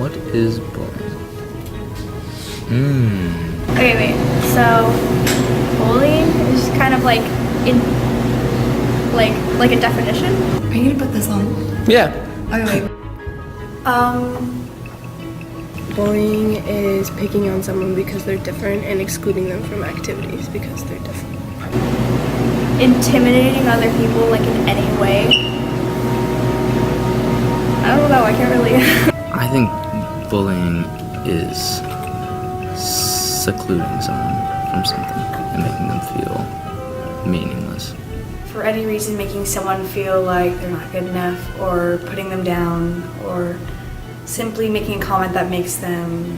What is bullying? Okay, wait. So, bullying is kind of like like a definition. Are you gonna put this on? Yeah. Okay, wait. Bullying is picking on someone because they're different and excluding them from activities because they're different. Intimidating other people like in any way. I don't know. I can't really. I think bullying is secluding someone from something and making them feel meaningless. For any reason, making someone feel like they're not good enough, or putting them down, or simply making a comment that makes them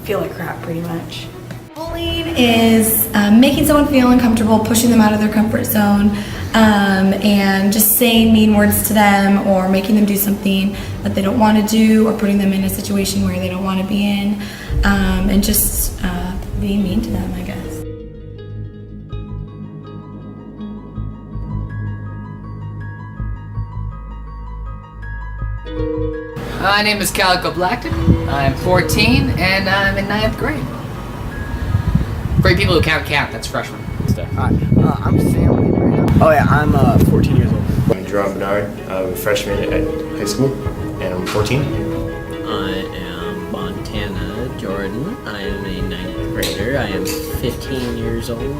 feel like crap, pretty much. Bullying is making someone feel uncomfortable, pushing them out of their comfort zone, and just saying mean words to them, or making them do something that they don't want to do, or putting them in a situation where they don't want to be in, and just being mean to them, I guess. My name is Calico Blackton. I'm 14 and I'm in 9th grade. For people who can't count, that's freshman. Hi, I'm Sam. Oh yeah, I'm 14 years old. I'm Jerome Bernard. I'm a freshman at high school, and I'm 14. I am Montana Jordan. I am a 9th grader. I am 15 years old.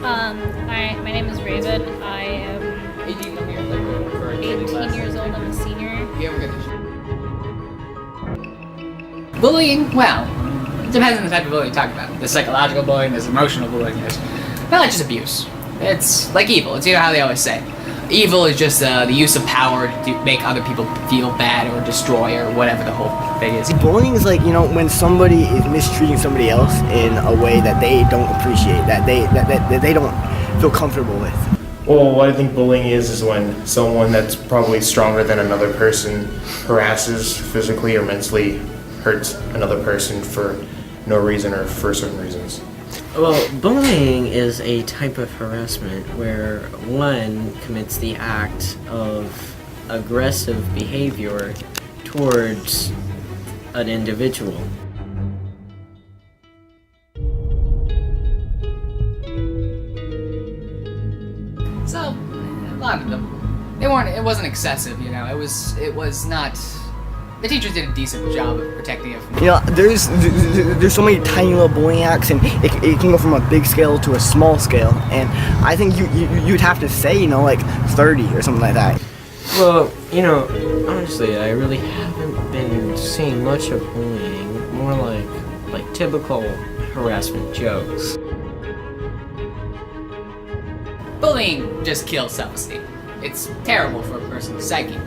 My name is Raven. I am 18 years old. I'm a senior. You ever get this? Bullying, well, it depends on the type of bullying you talk about. There's psychological bullying, there's emotional bullying, there's just abuse. It's like evil. It's how they always say. Evil is just the use of power to make other people feel bad or destroy or whatever the whole thing is. Bullying is like, when somebody is mistreating somebody else in a way that they don't appreciate, that they don't feel comfortable with. Well, what I think bullying is when someone that's probably stronger than another person harasses physically or mentally hurts another person for no reason or for certain reasons. Well, bullying is a type of harassment where one commits the act of aggressive behavior towards an individual. So, a lot of them. It wasn't excessive, it was not. The teachers did a decent job of protecting it from. There's so many tiny little bullying acts, and it can go from a big scale to a small scale. And I think you'd have to say, like 30 or something like that. Well, honestly, I really haven't been seeing much of bullying. More like typical harassment jokes. Bullying just kills self-esteem. It's terrible for a person's psyche.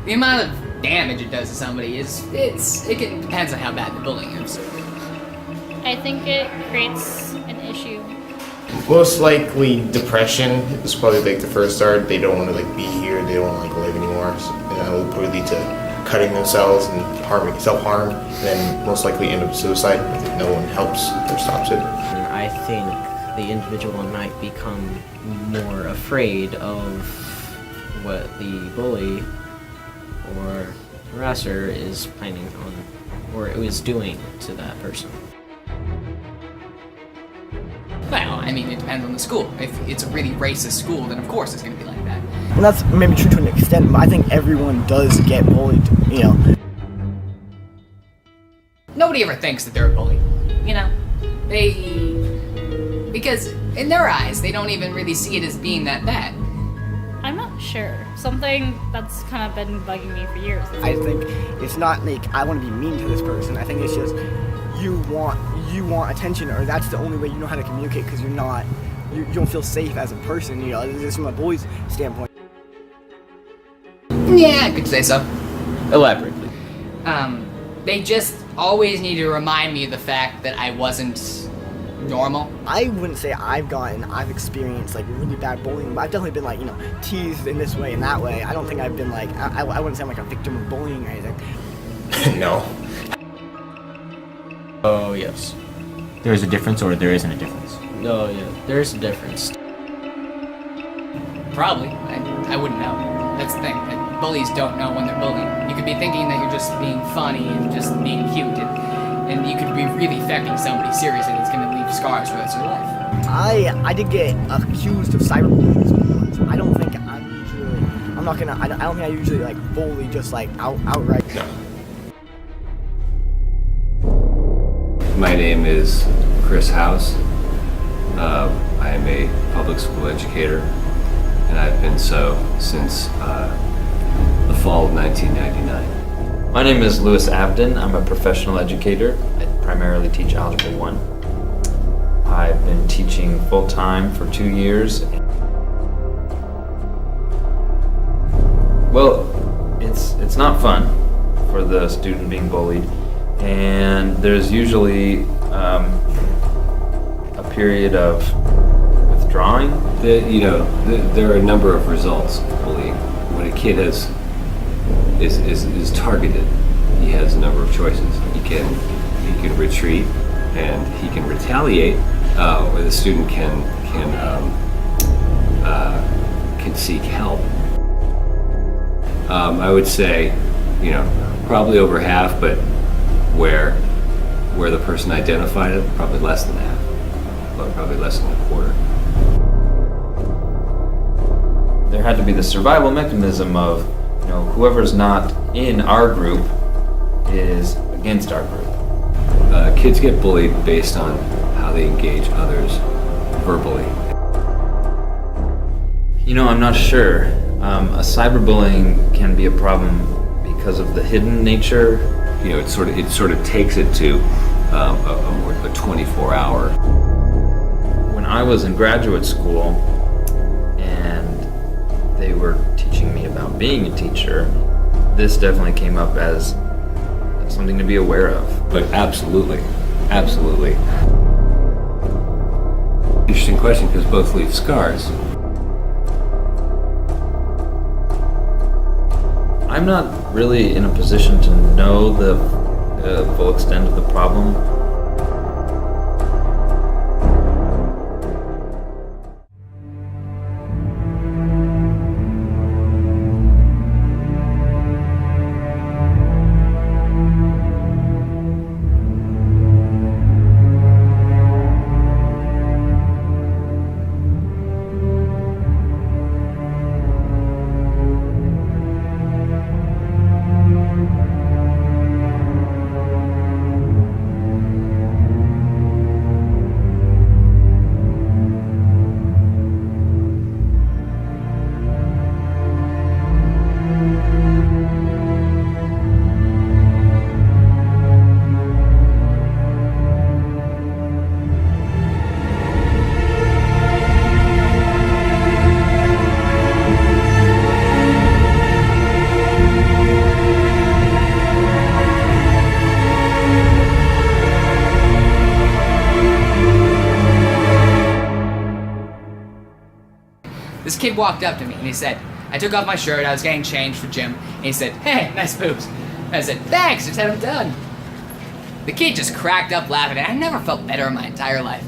The amount of damage it does to somebody depends on how bad the bullying is. I think it creates an issue. Most likely depression is probably the first start. They don't want to be here. They don't want to live anymore. So, that would probably lead to cutting themselves and self-harm. And then most likely end up suicide if no one helps or stops it. And I think the individual might become more afraid of what the bully or harasser is planning on, or is doing to that person. Well, it depends on the school. If it's a really racist school, then of course it's going to be like that. And that's maybe true to an extent, but I think everyone does get bullied, Nobody ever thinks that they're a bully. Because in their eyes, they don't even really see it as being that bad. I'm not sure. Something that's kind of been bugging me for years. I think it's not like I want to be mean to this person. I think it's just you want attention, or that's the only way you know how to communicate, because you don't feel safe as a person. This is from a boy's standpoint. Yeah, I could say so. Elaborate, please. They just always need to remind me of the fact that I wasn't normal. I wouldn't say I've experienced really bad bullying, but I've definitely been teased in this way and that way. I don't think I've been I wouldn't say I'm a victim of bullying or anything. No. Oh, yes. There is a difference, or there isn't a difference? Oh yeah, there's a difference. Probably. I wouldn't know. That's the thing. bullies don't know when they're bullying. You could be thinking that you're just being funny and just being cute, and you could be really affecting somebody seriously that's going to leave scars for the rest of their life. I did get accused of cyberbullying once. I don't think I'm usually. I'm not gonna. I don't think I usually like bully just like outright. No. My name is Chris House. I am a public school educator, and I've been so since the fall of 1999. My name is Lewis Abden. I'm a professional educator. I primarily teach Algebra 1. I've been teaching full-time for 2 years. Well, it's not fun for the student being bullied, and there's usually a period of withdrawing. There are a number of results of bullying. When a kid is targeted, he has a number of choices. He can retreat, and he can retaliate, or the student can seek help. I would say, probably over half, but where the person identified it, probably less than half, but probably less than a quarter. There had to be the survival mechanism of, whoever's not in our group is against our group. Kids get bullied based on how they engage others verbally. I'm not sure. A cyberbullying can be a problem because of the hidden nature. It sort of takes it to a 24-hour. When I was in graduate school and they were teaching me about being a teacher, this definitely came up as something to be aware of. But absolutely. Interesting question, because both leave scars. I'm not really in a position to know the full extent of the problem. This kid walked up to me and he said, I took off my shirt, I was getting changed for gym, and he said, hey, nice boobs. And I said, thanks, just had them done. The kid just cracked up laughing, and I never felt better in my entire life.